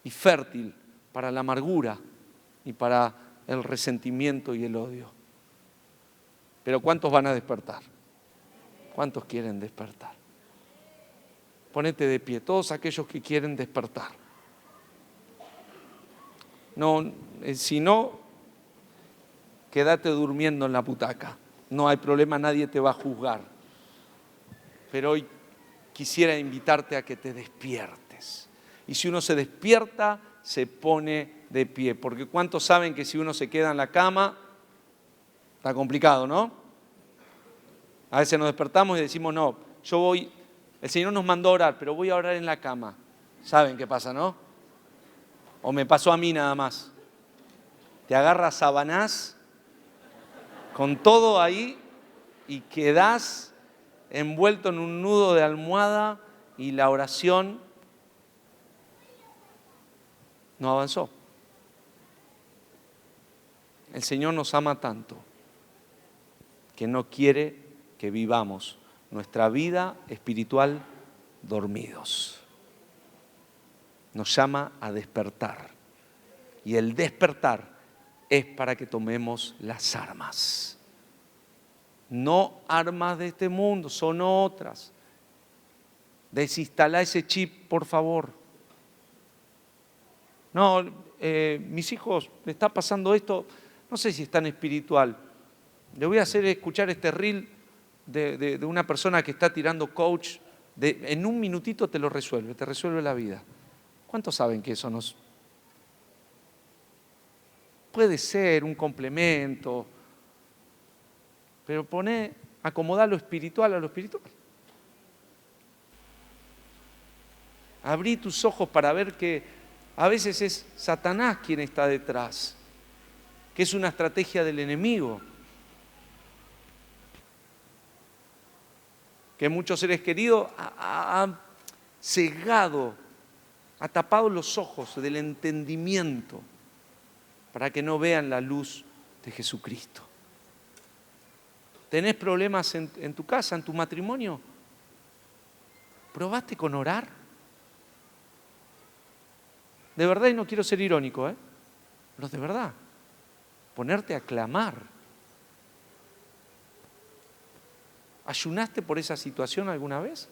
y fértil para la amargura y para el resentimiento y el odio. Pero ¿cuántos van a despertar? ¿Cuántos quieren despertar? Ponete de pie, todos aquellos que quieren despertar. No, si no, quédate durmiendo en la butaca. No hay problema, nadie te va a juzgar. Pero hoy quisiera invitarte a que te despiertes. Y si uno se despierta, se pone de pie. Porque ¿cuántos saben que si uno se queda en la cama, está complicado, ¿no? A veces nos despertamos y decimos, no, yo voy, el Señor nos mandó a orar, pero voy a orar en la cama. ¿Saben qué pasa, no? O me pasó a mí nada más. Te agarras Sabanás con todo ahí y quedás envuelto en un nudo de almohada y la oración no avanzó. El Señor nos ama tanto que no quiere que vivamos nuestra vida espiritual dormidos. Nos llama a despertar. Y el despertar es para que tomemos las armas. No armas de este mundo, son otras. Desinstala ese chip, por favor. No, mis hijos, le está pasando esto, no sé si es tan espiritual. Le voy a hacer escuchar este reel de una persona que está tirando coach. En un minutito te resuelve la vida. ¿Cuántos saben que eso nos puede ser un complemento? Pero acomodar lo espiritual a lo espiritual. Abrí tus ojos para ver que a veces es Satanás quien está detrás, que es una estrategia del enemigo. Que muchos seres queridos ha cegado, ha tapado los ojos del entendimiento para que no vean la luz de Jesucristo. ¿Tenés problemas en tu casa, en tu matrimonio? ¿Probaste con orar? De verdad, y no quiero ser irónico, pero de verdad, ponerte a clamar. ¿Ayunaste por esa situación alguna vez?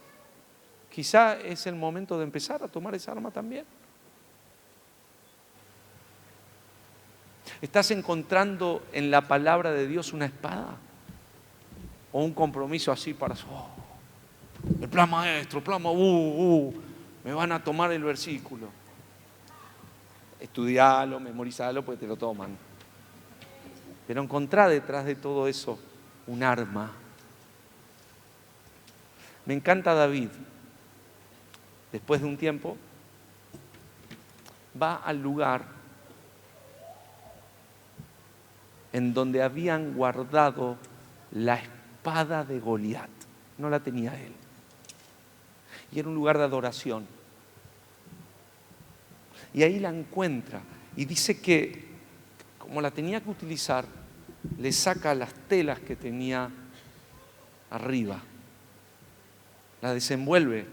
Quizá es el momento de empezar a tomar esa arma también. ¿Estás encontrando en la palabra de Dios una espada? ¿O un compromiso así para el plan maestro, me van a tomar el versículo? Estudialo, memorizalo, porque te lo toman. Pero encontrá detrás de todo eso un arma. Me encanta David. Después de un tiempo, va al lugar en donde habían guardado la espada de Goliat. No la tenía él. Y era un lugar de adoración. Y ahí la encuentra. Y dice que, como la tenía que utilizar, le saca las telas que tenía arriba. La desenvuelve.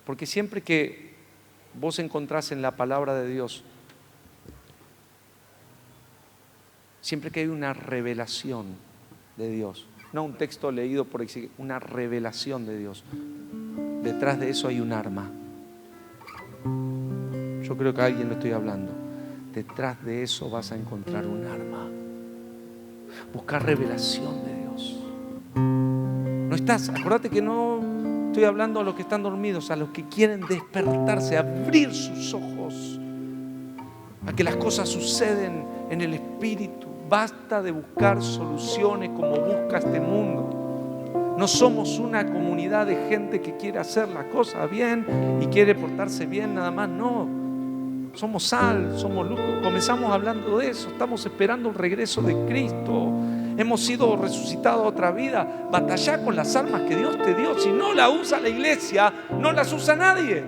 Porque siempre que vos encontrás en la palabra de Dios, siempre que hay una revelación de Dios, no un texto leído por exigir, una revelación de Dios, detrás de eso hay un arma. Yo creo que a alguien lo estoy hablando. Detrás de eso vas a encontrar un arma. Buscar revelación de Dios. Acordate que no estoy hablando a los que están dormidos, a los que quieren despertarse, abrir sus ojos, a que las cosas suceden en el Espíritu. Basta de buscar soluciones como busca este mundo. No somos una comunidad de gente que quiere hacer las cosas bien y quiere portarse bien nada más, no. Somos sal, somos luz. Comenzamos hablando de eso, estamos esperando el regreso de Cristo. Hemos sido resucitados a otra vida. Batallá con las armas que Dios te dio. Si no la usa la iglesia, no las usa nadie.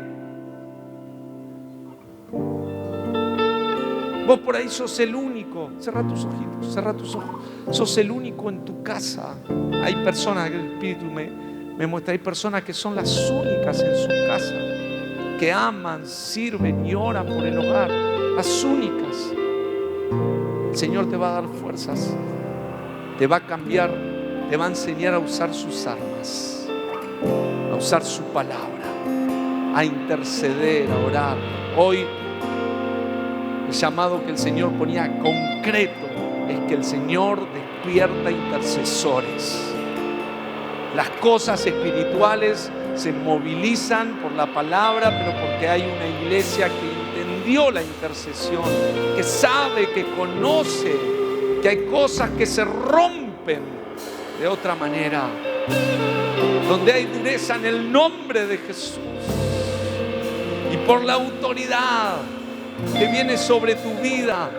Vos por ahí sos el único. Cerrá tus ojitos, cerrá tus ojos. Sos el único en tu casa. Hay personas, el Espíritu me muestra, hay personas que son las únicas en su casa, que aman, sirven y oran por el hogar. Las únicas. El Señor te va a dar fuerzas. Te va a cambiar, te va a enseñar a usar sus armas, a usar su palabra, a interceder, a orar. Hoy el llamado que el Señor ponía concreto es que el Señor despierta intercesores. Las cosas espirituales se movilizan por la palabra, pero porque hay una iglesia que entendió la intercesión, que sabe, que conoce, que hay cosas que se rompen de otra manera, donde hay dureza en el nombre de Jesús y por la autoridad que viene sobre tu vida,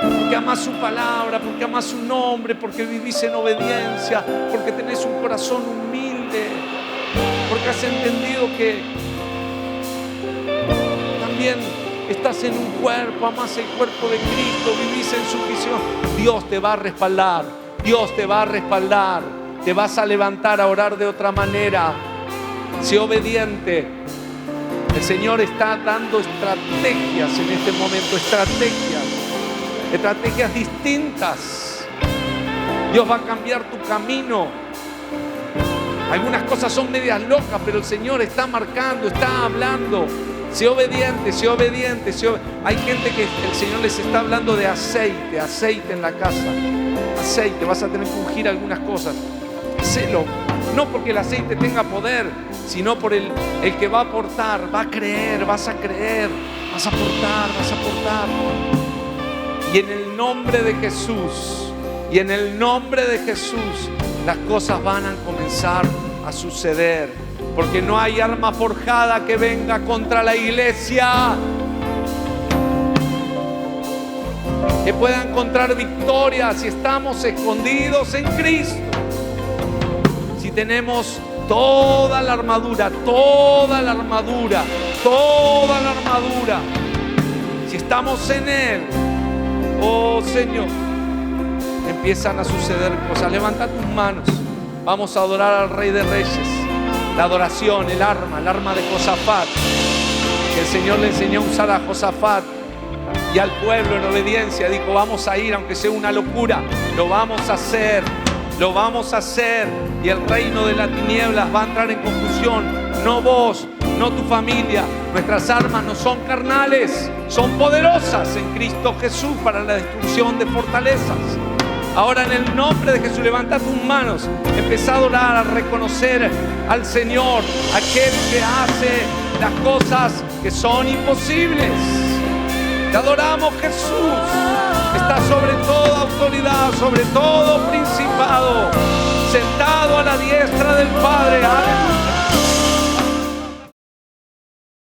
porque amas su palabra, porque amas su nombre, porque vivís en obediencia, porque tenés un corazón humilde, porque has entendido que también estás en un cuerpo, amás el cuerpo de Cristo, vivís en su visión. Dios te va a respaldar, Dios te va a respaldar, te vas a levantar a orar de otra manera. Sé obediente, El Señor está dando estrategias en este momento, estrategias distintas. Dios va a cambiar tu camino. Algunas cosas son medias locas, pero el Señor está marcando, está hablando. Sé obediente, sé obediente. Hay gente que el Señor les está hablando de aceite en la casa. Aceite, vas a tener que ungir algunas cosas. Hacelo. No porque el aceite tenga poder, sino por el que va a aportar. Va a creer, vas a creer. Vas a aportar. Y en el nombre de Jesús, las cosas van a comenzar a suceder. Porque no hay arma forjada que venga contra la iglesia que pueda encontrar victoria si estamos escondidos en Cristo. Si tenemos toda la armadura. Si estamos en Él, oh Señor, empiezan a suceder cosas. Levanta tus manos. Vamos a adorar al Rey de Reyes. La adoración, el arma de Josafat. Que el Señor le enseñó a usar a Josafat y al pueblo en obediencia. Dijo, vamos a ir, aunque sea una locura. Lo vamos a hacer. Y el reino de las tinieblas va a entrar en confusión. No vos, no tu familia. Nuestras armas no son carnales, son poderosas en Cristo Jesús para la destrucción de fortalezas. Ahora en el nombre de Jesús, levanta tus manos, empezá a adorar, a reconocer al Señor, aquel que hace las cosas que son imposibles. Te adoramos, Jesús. Está sobre toda autoridad, sobre todo principado, sentado a la diestra del Padre. Aleluya.